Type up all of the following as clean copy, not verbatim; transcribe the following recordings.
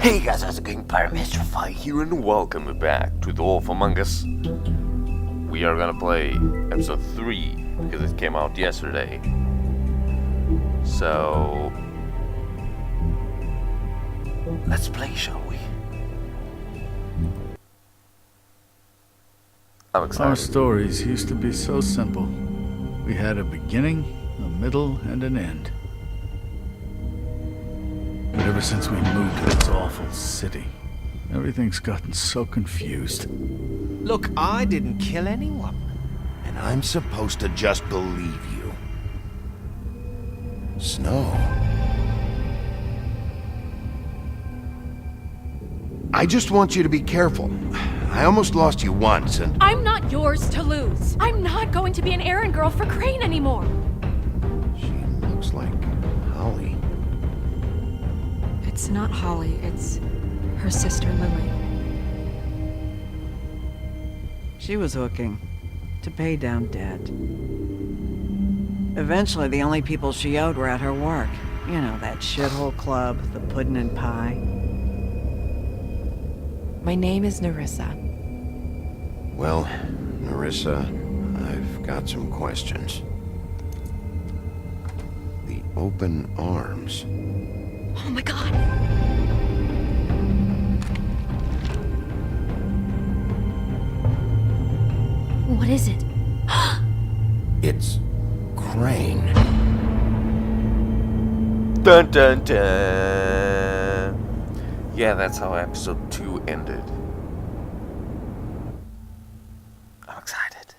Hey guys, how's it going? PyroMasterify here, and welcome back to The Wolf Among Us. We are gonna play episode 3 because it came out yesterday. So let's play, shall we? I'm excited. Our stories used to be so simple. We had a beginning, a middle, and an end. But ever since we moved to this awful city, everything's gotten so confused. Look, I didn't kill anyone. And I'm supposed to just believe you. Snow. I just want you to be careful. I almost lost you once, and... I'm not yours to lose. I'm not going to be an errand girl for Crane anymore. She looks like Holly. It's not Holly, it's her sister Lily. She was hooking to pay down debt. Eventually, the only people she owed were at her work. You know, that shithole club, the puddin' and pie. My name is Nerissa. Well, Nerissa, I've got some questions. The open arms. Oh my god. What is it? It's Crane. Dun dun dun. Yeah, that's how episode 2 ended. I'm excited.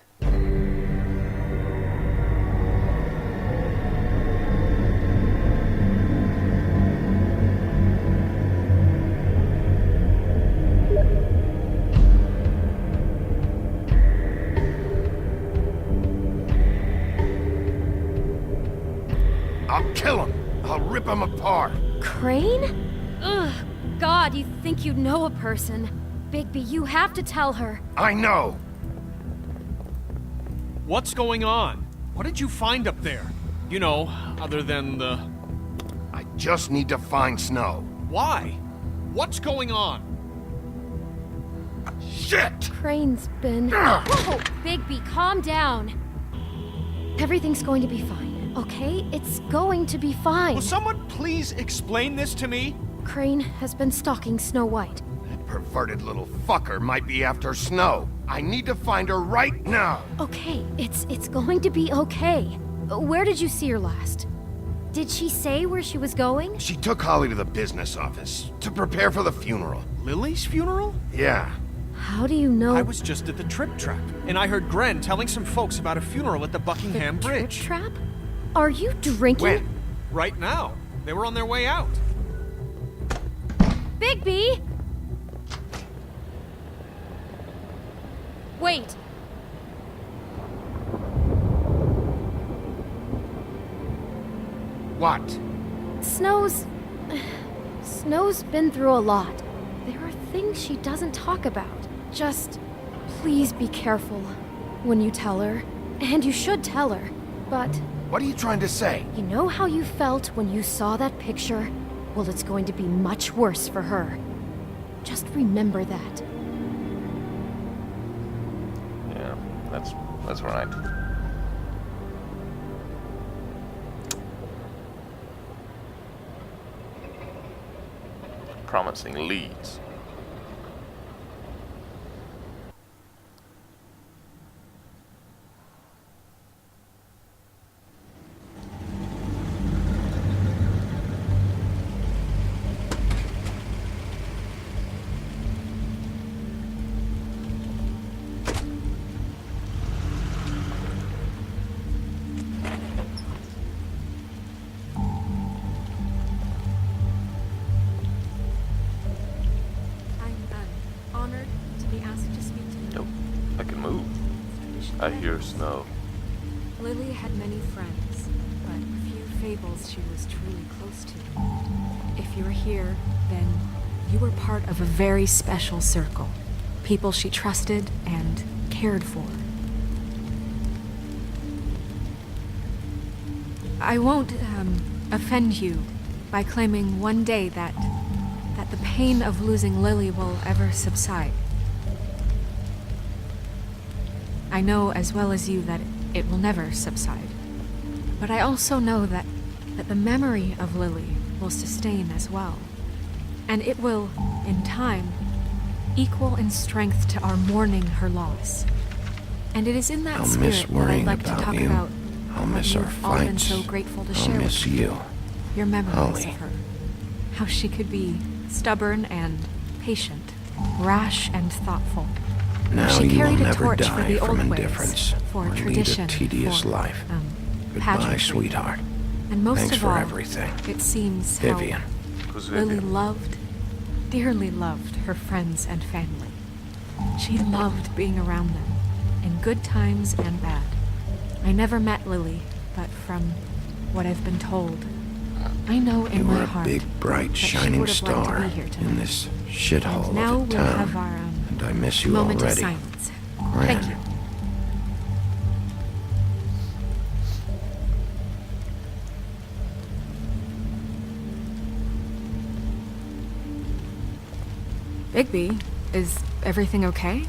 I'll kill him. I'll rip him apart. Crane? Ugh. God, you think you know a person. Bigby, you have to tell her. I know. What's going on? What did you find up there? You know, other than the... I just need to find Snow. Why? What's going on? Shit! Crane's been... Whoa! Bigby, calm down. Everything's going to be fine, okay? It's going to be fine. Will someone please explain this to me? Crane has been stalking Snow White. That perverted little fucker might be after Snow. I need to find her right now. Okay, it's going to be okay. Where did you see her last? Did she say where she was going? She took Holly to the business office to prepare for the funeral. Lily's funeral? Yeah. How do you know? I was just at the Trip Trap, and I heard Gren telling some folks about a funeral at the Buckingham the Bridge. Trip trap? Are you drinking? When? Right now. They were on their way out. Bigby! Wait. What? Snow's been through a lot. There are things she doesn't talk about. Just please be careful when you tell her. And you should tell her. But What are you trying to say? you know how you felt when you saw that picture? Well, it's going to be much worse for her. Just remember that. Yeah, that's right. Promising leads. Honored to be asked to speak to you. Nope, I can move. I hear Snow. Lily had many friends, but few Fables she was truly close to. If you're here, then you were part of a very special circle. People she trusted and cared for. I won't offend you by claiming one day that the the pain of losing Lily will ever subside. I know as well as you that it will never subside. But I also know that the memory of Lily will sustain as well. And it will, in time, equal in strength to our mourning her loss. And it is in that I'll spirit miss that I'd worrying like to about talk you. about I'll what miss our you've all been fights. so grateful to I'll share miss with me. you. Your memories Holly. of her. How she could be stubborn and patient, rash and thoughtful. Now She you will carried a never torch for die the from old indifference ways, for or lead a tradition, tedious for, life. Goodbye, pageantry. sweetheart. And most Thanks of for all, everything. it seems Vivian. Who's Lily Vivian? loved, dearly loved her friends and family. She loved being around them, in good times and bad. I never met Lily, but from what I've been told, I know in You my were a heart big, bright, that she shining would have liked to star be here tonight. in this shithole And now of a we'll town. have our And I miss you moment already. of silence. Gran. Thank you. Bigby, is everything okay?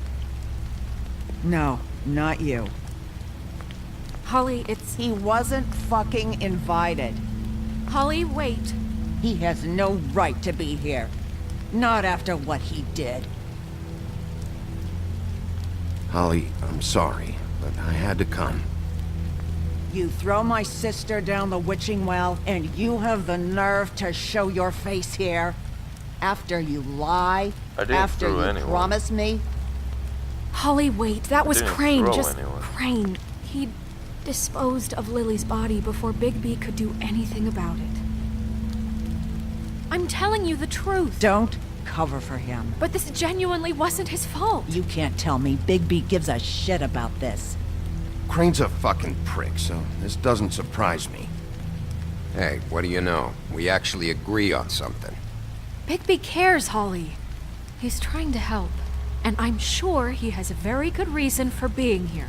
No, not you. Holly, it's... He wasn't fucking invited. Holly, wait. He has no right to be here. Not after what he did. Holly, I'm sorry, but I had to come. You throw my sister down the witching well, and you have the nerve to show your face here? After you lie? I didn't After throw you anyone. promise me? Holly, wait. That was didn't Crane. throw Just anyone. Crane. He disposed of Lily's body before Bigby could do anything about it. I'm telling you the truth. Don't cover for him. But this genuinely wasn't his fault. You can't tell me Bigby gives a shit about this. Crane's a fucking prick, so this doesn't surprise me. Hey, what do you know? We actually agree on something. Bigby cares, Holly. He's trying to help. And I'm sure he has a very good reason for being here.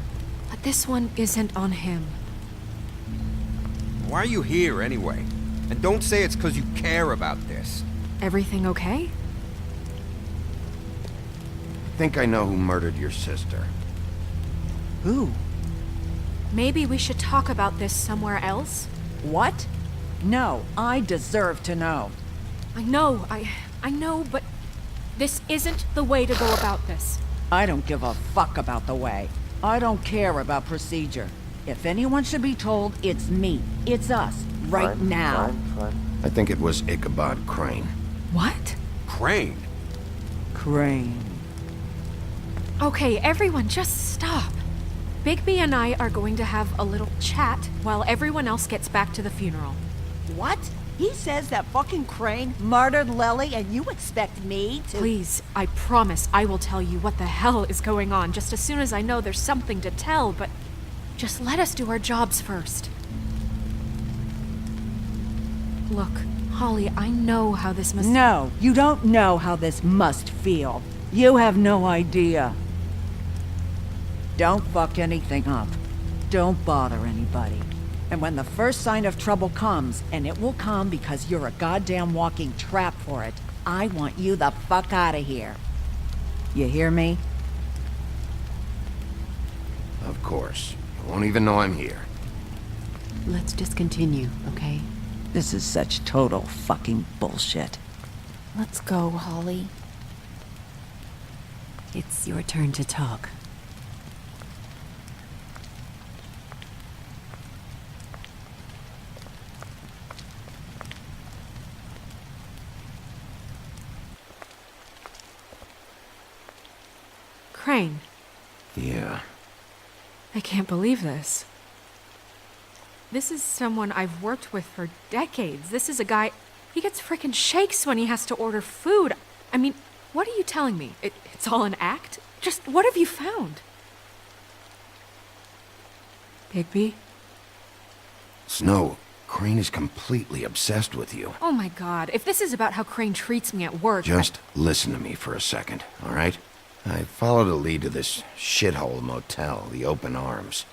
But this one isn't on him. Why are you here anyway? And don't say it's because you care about this. Everything okay? I think I know who murdered your sister. Who? Maybe we should talk about this somewhere else? What? No, I deserve to know. I know, but this isn't the way to go about this. I don't give a fuck about the way. I don't care about procedure. If anyone should be told, it's me. It's us. Right Fine, now. Fine. I think it was Ichabod Crane. What? Crane? Crane. Okay, everyone, just stop. Bigby and I are going to have a little chat while everyone else gets back to the funeral. What? He says that fucking Crane murdered Lily and you expect me to— Please, I promise I will tell you what the hell is going on just as soon as I know there's something to tell, but just let us do our jobs first. Look, Holly, I know how this must— No, you don't know how this must feel. You have no idea. Don't fuck anything up. Don't bother anybody. And when the first sign of trouble comes, and it will come because you're a goddamn walking trap for it, I want you the fuck out of here. You hear me? Of course. You won't even know I'm here. Let's just continue, okay? This is such total fucking bullshit. Let's go, Holly. It's your turn to talk. Crane, Yeah. I can't believe this. This is someone I've worked with for decades. This is a guy, he gets frickin' shakes when he has to order food. I mean, what are you telling me? It's all an act? Just what have you found? Bigby? Snow, Crane is completely obsessed with you. Oh my god, if this is about how Crane treats me at work— Just listen to me for a second, all right? I followed a lead to this shithole motel, the Open Arms.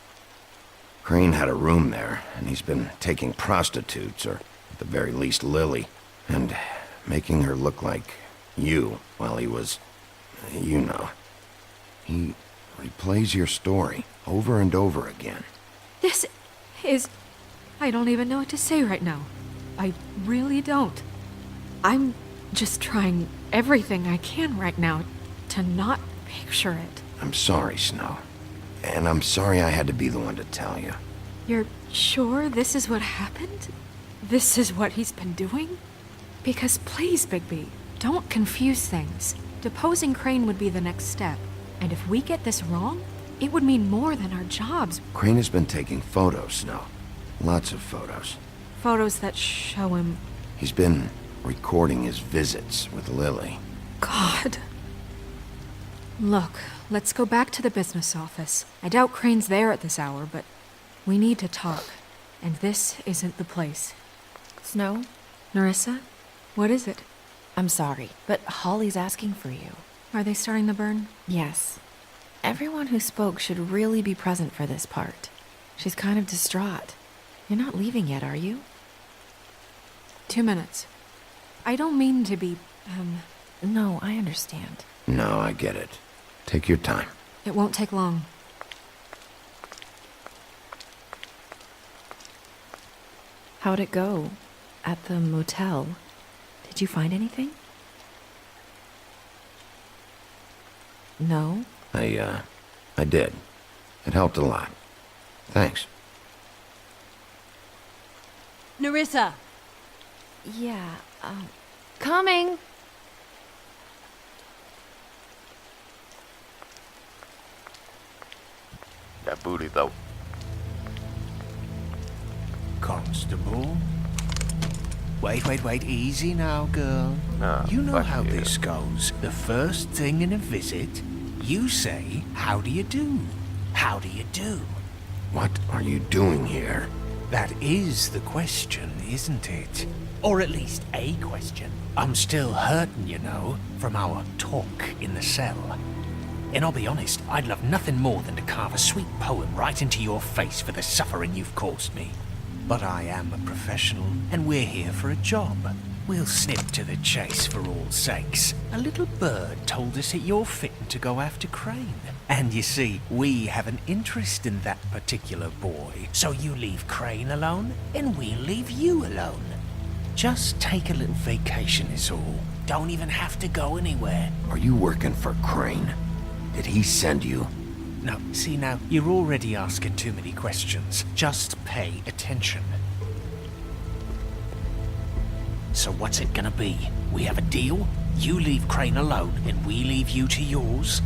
Crane had a room there, and he's been taking prostitutes, or at the very least Lily, and making her look like you while he was... you know. He replays your story over and over again. This is... I don't even know what to say right now. I really don't. I'm just trying everything I can right now to not picture it. I'm sorry, Snow. And I'm sorry I had to be the one to tell you. You're sure this is what happened? This is what he's been doing? Because please, Bigby, don't confuse things. Deposing Crane would be the next step. And if we get this wrong, it would mean more than our jobs. Crane has been taking photos, Snow. Lots of photos. Photos that show him... He's been recording his visits with Lily. God. Look, let's go back to the business office. I doubt Crane's there at this hour, but we need to talk. And this isn't the place. Snow? Nerissa? What is it? I'm sorry, but Holly's asking for you. Are they starting the burn? Yes. Everyone who spoke should really be present for this part. She's kind of distraught. You're not leaving yet, are you? 2 minutes. I don't mean to be, No, I understand. No, I get it. Take your time. It won't take long. How'd it go? At the motel? Did you find anything? No? I did. It helped a lot. Thanks. Nerissa! Yeah, Coming! That booty, though. Constable? Wait, easy now, girl. No, You know fuck how you. this goes. The first thing in a visit, you say, how do you do? How do you do? What are you doing here? That is the question, isn't it? Or at least a question. I'm still hurting, you know, from our talk in the cell. And I'll be honest, I'd love nothing more than to carve a sweet poem right into your face for the suffering you've caused me. But I am a professional, and we're here for a job. We'll snip to the chase for all sakes. A little bird told us that you're fitting to go after Crane. And you see, we have an interest in that particular boy. So you leave Crane alone, and we'll leave you alone. Just take a little vacation is all. Don't even have to go anywhere. Are you working for Crane? Did he send you? No, see now, you're already asking too many questions. Just pay attention. So what's it gonna be? We have a deal? You leave Crane alone, and we leave you to yours?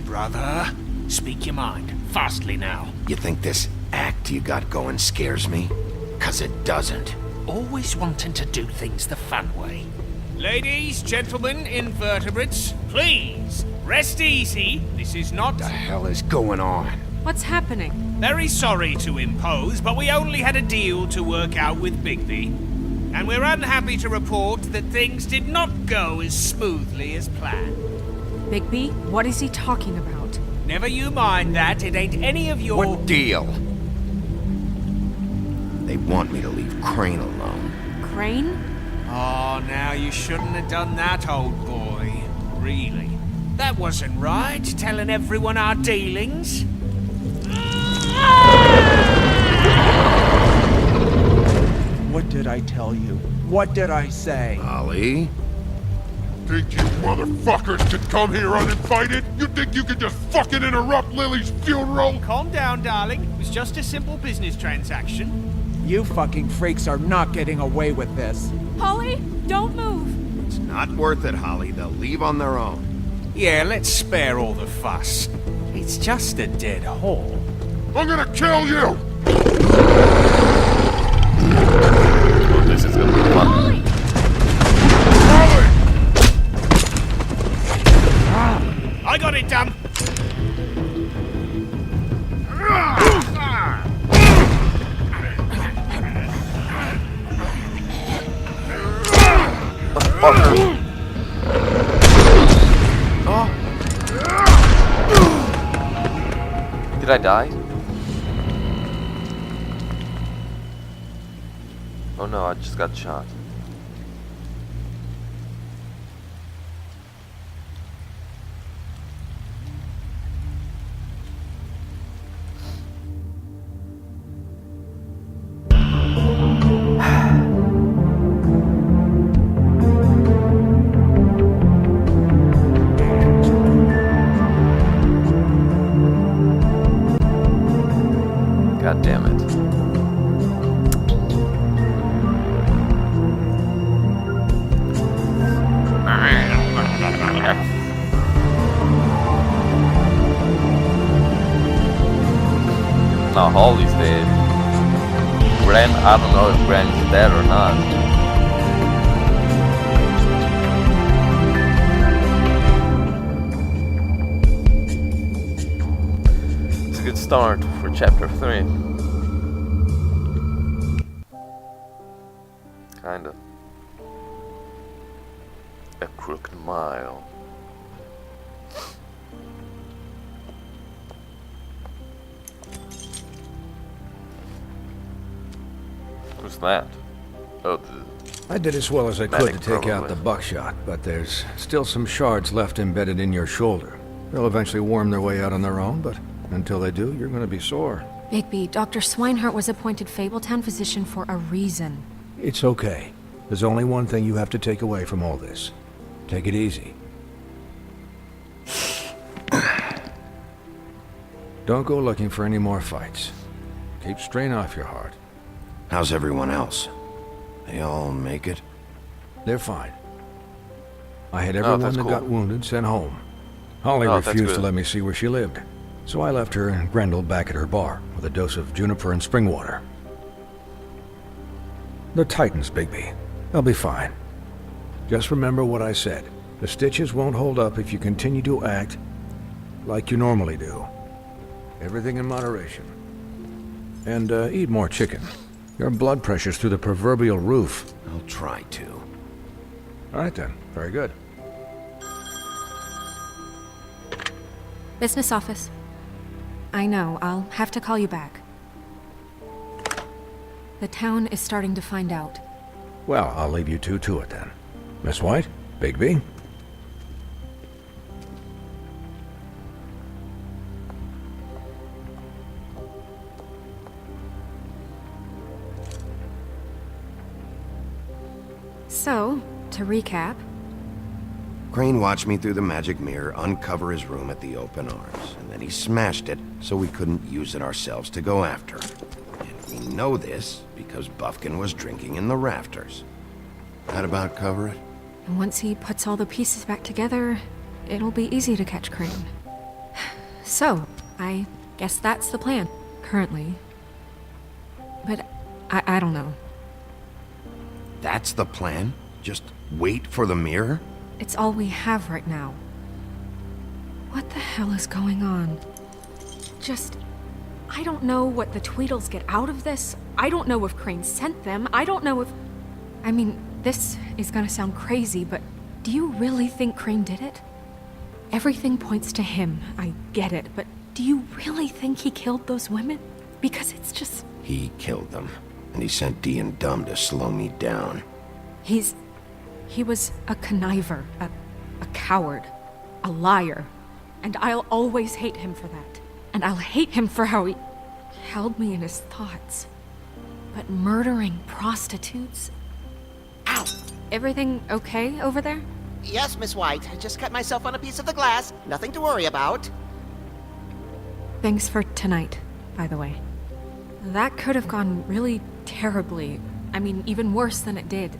Brother, speak your mind. Fastly now. You think this act you got going scares me? 'Cause it doesn't. Always wanting to do things the fun way. Ladies, gentlemen, invertebrates, please, rest easy. This is not... The hell is going on? What's happening? Very sorry to impose, but we only had a deal to work out with Bigby. And we're unhappy to report that things did not go as smoothly as planned. Bigby, what is he talking about? Never you mind that, it ain't any of your... What deal? They want me to leave Crane alone. Crane? Oh, now you shouldn't have done that, old boy. Really. That wasn't right, telling everyone our dealings. What did I tell you? What did I say? Ollie? Think you motherfuckers could come here uninvited? You think you could just fucking interrupt Lily's funeral? Calm down, darling. It was just a simple business transaction. You fucking freaks are not getting away with this. Holly, don't move! It's not worth it, Holly. They'll leave on their own. Yeah, let's spare all the fuss. It's just a dead hole. I'm gonna kill you! Oh, this is gonna be fun. Holly! I got it done. Did I die? Oh no, I just got shot. Holly's dead. Gran, I don't know if Gran's dead or not. It's a good start for chapter 3. Kinda. A crooked mile. Who's that? Oh, I did as well as I could to medic, take out probably. the buckshot, but there's still some shards left embedded in your shoulder. They'll eventually worm their way out on their own, but until they do, you're gonna be sore. Bigby, Dr. Swinehart was appointed Fabletown physician for a reason. It's okay. There's only one thing you have to take away from all this. Take it easy. Don't go looking for any more fights. Keep strain off your heart. How's everyone else? They all make it? They're fine. I had everyone that's that cool. got wounded sent home. Holly Oh, that's refused to good. let me see where she lived. So I left her and Grendel back at her bar with a dose of juniper and spring water. They're Titans, Bigby. They'll be fine. Just remember what I said. The stitches won't hold up if you continue to act like you normally do. Everything in moderation. And eat more chicken. Your blood pressure's through the proverbial roof. I'll try to. All right then. Very good. Business office. I know, I'll have to call you back. The town is starting to find out. Well, I'll leave you two to it then. Miss White? Bigby? So, to recap, Crane watched me through the magic mirror uncover his room at the open arms, and then he smashed it so we couldn't use it ourselves to go after him. And we know this because Buffkin was drinking in the rafters. That about cover it? and once he puts all the pieces back together, it'll be easy to catch Crane. So, I guess that's the plan, currently. But I don't know. That's the plan? Just wait for the mirror? It's all we have right now. What the hell is going on? I don't know what the Tweedles get out of this. I don't know if Crane sent them. I don't know if... I mean, this is gonna sound crazy, but do you really think Crane did it? Everything points to him, I get it, but do you really think he killed those women? Because it's just... He killed them, and he sent Dee and Dumb to slow me down. He was a conniver, a coward, a liar, and I'll always hate him for that. And I'll hate him for how he held me in his thoughts. But murdering prostitutes? Ow! Everything okay over there? Yes, Miss White. I just cut myself on a piece of the glass. Nothing to worry about. Thanks for tonight, by the way. That could have gone really terribly. I mean, even worse than it did.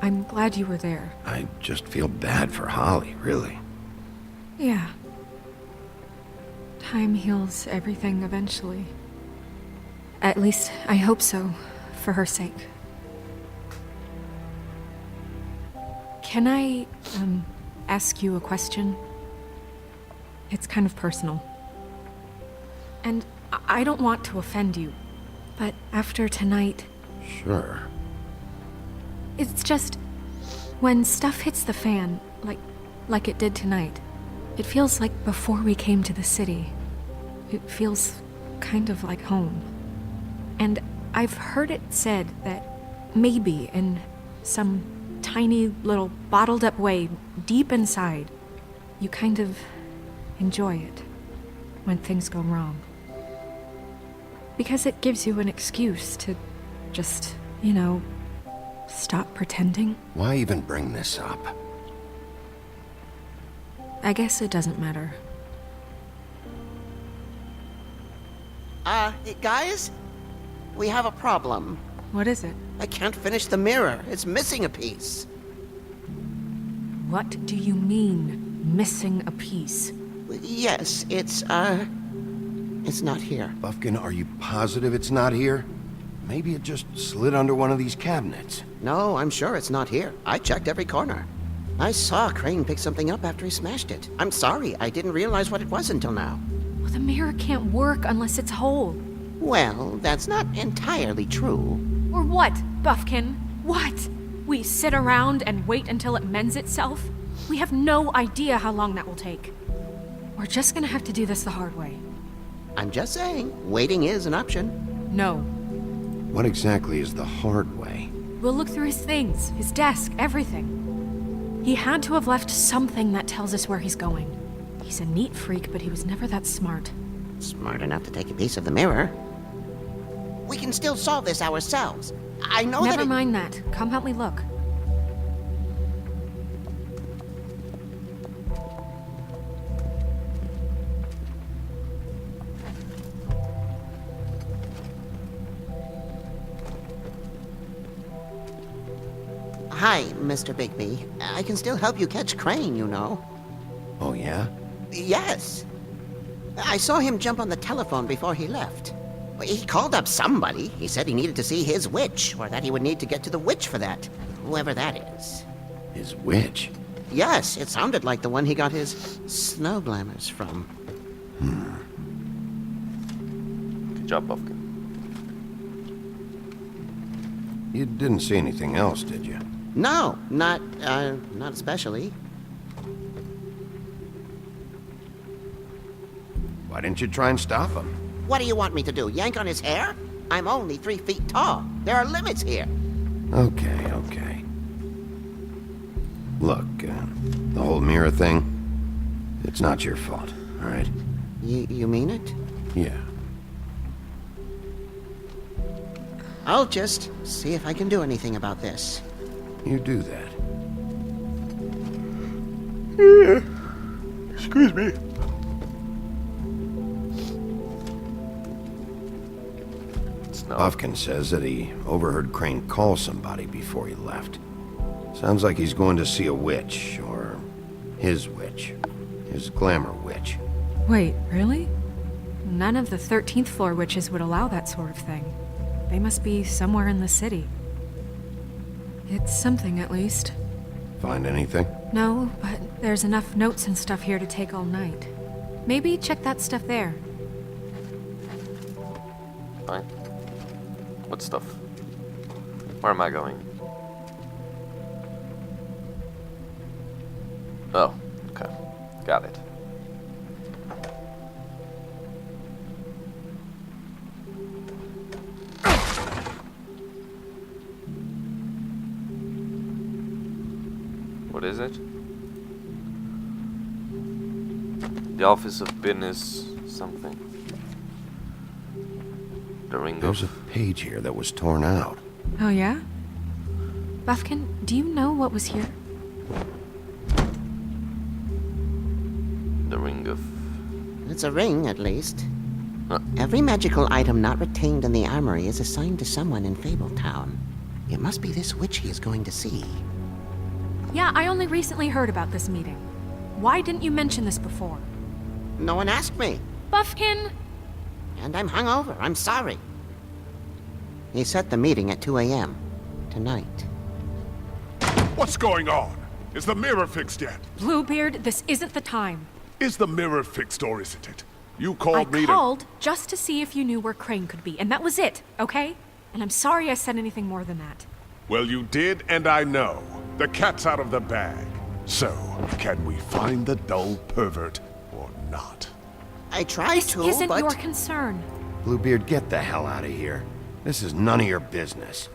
I'm glad you were there. I just feel bad for Holly, really. Yeah. Time heals everything eventually. At least, I hope so, for her sake. Can I, ask you a question? It's kind of personal. And I don't want to offend you, but after tonight... Sure. It's just... when stuff hits the fan, like it did tonight, it feels like before we came to the city. It feels kind of like home. And I've heard it said that maybe in some tiny little bottled up way deep inside, you kind of enjoy it when things go wrong. Because it gives you an excuse to just, stop pretending. Why even bring this up? I guess it doesn't matter. Guys? We have a problem. What is it? I can't finish the mirror. It's missing a piece. What do you mean, missing a piece? Yes, it's, It's not here. Buffkin, are you positive it's not here? Maybe it just slid under one of these cabinets. No, I'm sure it's not here. I checked every corner. I saw Crane pick something up after he smashed it. I'm sorry, I didn't realize what it was until now. Well, the mirror can't work unless it's whole. Well, that's not entirely true. Or what, Buffkin? What? We sit around and wait until it mends itself? We have no idea how long that will take. We're just gonna have to do this the hard way. I'm just saying, waiting is an option. No. What exactly is the hard way? We'll look through his things, his desk, everything. He had to have left something that tells us where he's going. He's a neat freak, but he was never that smart. Smart enough to take a piece of the mirror. We can still solve this ourselves. I know that Never mind that. Come help me look. Hi, Mr. Bigby. I can still help you catch Crane, you know. Oh, yeah? Yes. I saw him jump on the telephone before he left. He called up somebody. He said he needed to see his witch, or that he would need to get to the witch for that. Whoever that is. His witch? Yes, it sounded like the one he got his snow glamours from. Good job, Buffkin. You didn't see anything else, did you? No, not especially. Why didn't you try and stop him? What do you want me to do, yank on his hair? I'm only 3 feet tall. There are limits here. Okay, okay. Look, the whole mirror thing, it's not your fault, all right? You mean it? Yeah. I'll just see if I can do anything about this. You do that. Excuse me. Buffkin says that he overheard Crane call somebody before he left. Sounds like he's going to see a witch, or his witch. His glamour witch. Wait, really? None of the 13th floor witches would allow that sort of thing. They must be somewhere in the city. It's something, at least. Find anything? No, but there's enough notes and stuff here to take all night. Maybe check that stuff there. Fine. What stuff? Where am I going? Oh, okay. Got it. What is it? The Office of Business something. The ring There's a page here that was torn out. Oh, yeah? Buffkin, do you know what was here? The ring of... It's a ring, at least. Every magical item not retained in the armory is assigned to someone in Fabletown. It must be this witch he is going to see. Yeah, I only recently heard about this meeting. Why didn't you mention this before? No one asked me. Buffkin! And I'm hungover. I'm sorry. He set the meeting at 2 a.m. tonight. What's going on? Is the mirror fixed yet? Bluebeard, this isn't the time. Is the mirror fixed or isn't it? You called me I called just to see if you knew where Crane could be, and that was it, okay? And I'm sorry I said anything more than that. Well, you did, and I know. The cat's out of the bag. So, can we find the dull pervert or not? I tried This to, isn't but... your concern. Bluebeard, get the hell out of here. This is none of your business.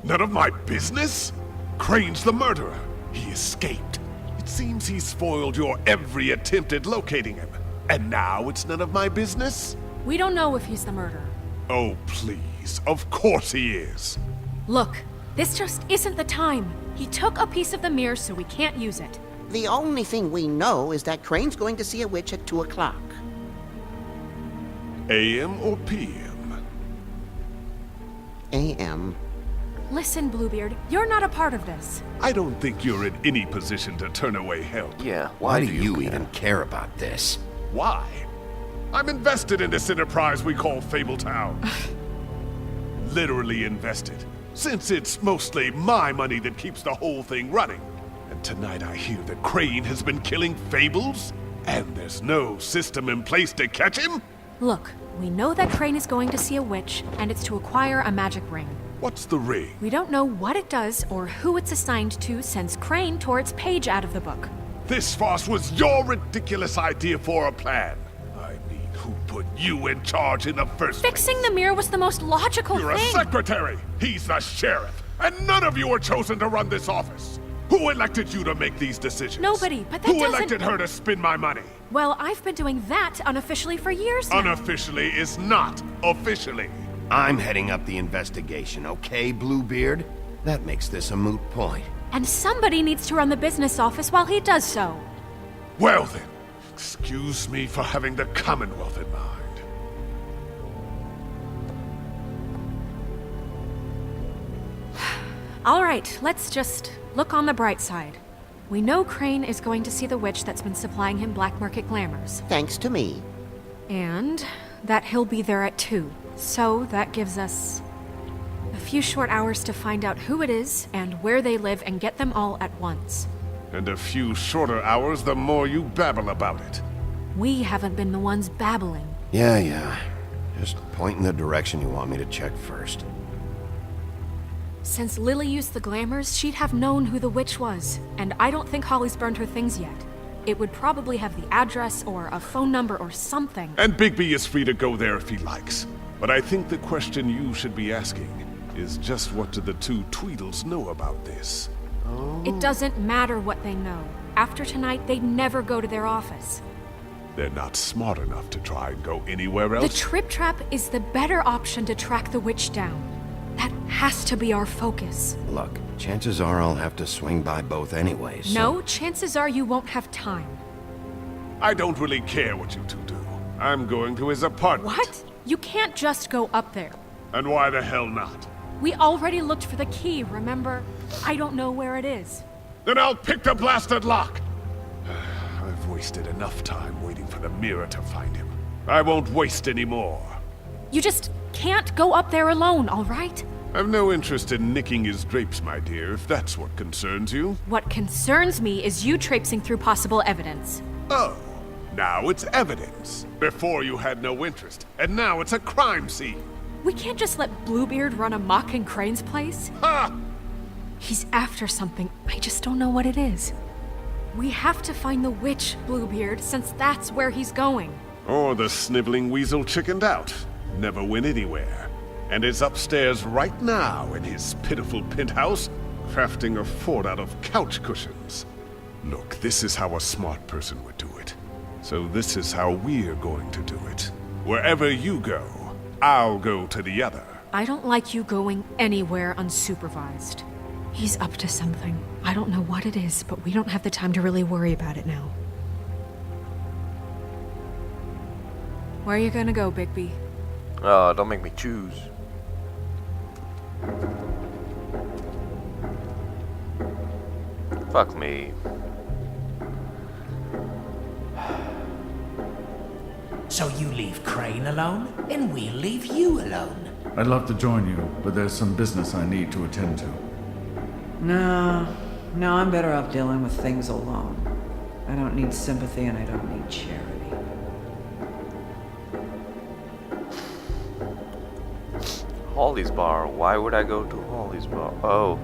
None of my business? Crane's the murderer. He escaped. It seems he spoiled your every attempt at locating him. And now it's none of my business? We don't know if he's the murderer. Oh, please. Of course he is. Look, this just isn't the time. He took a piece of the mirror, so we can't use it. The only thing we know is that Crane's going to see a witch at 2 o'clock. AM or PM? AM. Listen, Bluebeard, you're not a part of this. I don't think you're in any position to turn away help. Yeah, Why do you even care about this? Why? I'm invested in this enterprise we call Fabletown. Literally invested, since it's mostly my money that keeps the whole thing running. And tonight I hear that Crane has been killing Fables, and there's no system in place to catch him? Look, we know that Crane is going to see a witch, and it's to acquire a magic ring. What's the ring? We don't know what it does or who it's assigned to since Crane tore its page out of the book. This farce was your ridiculous idea for a plan. I mean, who put you in charge in the first place? Fixing the mirror was the most logical You're thing. a secretary! He's the sheriff! And none of you were chosen to run this office! Who elected you to make these decisions? Nobody, but that Who doesn't... elected her to spend my money? Well, I've been doing that unofficially for years now. Unofficially is not officially. I'm heading up the investigation, okay, Bluebeard? That makes this a moot point. And somebody needs to run the business office while he does so. Well then, excuse me for having the Commonwealth in mind. All right, let's just look on the bright side. We know Crane is going to see the witch that's been supplying him black market glamours. Thanks to me. And that he'll be there at 2. So that gives us a few short hours to find out who it is and where they live and get them all at once. And a few shorter hours the more you babble about it. We haven't been the ones babbling. Yeah. Just point in the direction you want me to check first. Since Lily used the glamours, she'd have known who the witch was. And I don't think Holly's burned her things yet. It would probably have the address or a phone number or something. And Bigby is free to go there if he likes. But I think the question you should be asking is just what do the two Tweedles know about this? It doesn't matter what they know. After tonight, they'd never go to their office. They're not smart enough to try and go anywhere else? The Trip Trap is the better option to track the witch down. That has to be our focus. Look, chances are I'll have to swing by both anyways. So... No, chances are you won't have time. I don't really care what you two do. I'm going to his apartment. What? You can't just go up there. And why the hell not? We already looked for the key, remember? I don't know where it is. Then I'll pick the blasted lock! I've wasted enough time waiting for the mirror to find him. I won't waste any more. You just can't go up there alone, all right? I've no interest in nicking his drapes, my dear, if that's what concerns you. What concerns me is you traipsing through possible evidence. Oh, now it's evidence. Before you had no interest, and now it's a crime scene. We can't just let Bluebeard run amok in Crane's place. Ha! He's after something. I just don't know what it is. We have to find the witch, Bluebeard, since that's where he's going. Or the sniveling weasel chickened out. Never went anywhere. And is upstairs right now in his pitiful penthouse, crafting a fort out of couch cushions. Look, this is how a smart person would do it. So this is how we're going to do it. Wherever you go, I'll go to the other. I don't like you going anywhere unsupervised. He's up to something. I don't know what it is, but we don't have the time to really worry about it now. Where are you gonna go, Bigby? Don't make me choose. Fuck me. So you leave Crane alone, and we'll leave you alone. I'd love to join you, but there's some business I need to attend to. No, I'm better off dealing with things alone. I don't need sympathy and I don't need charity. Holly's Bar. Why would I go to Holly's Bar? Oh.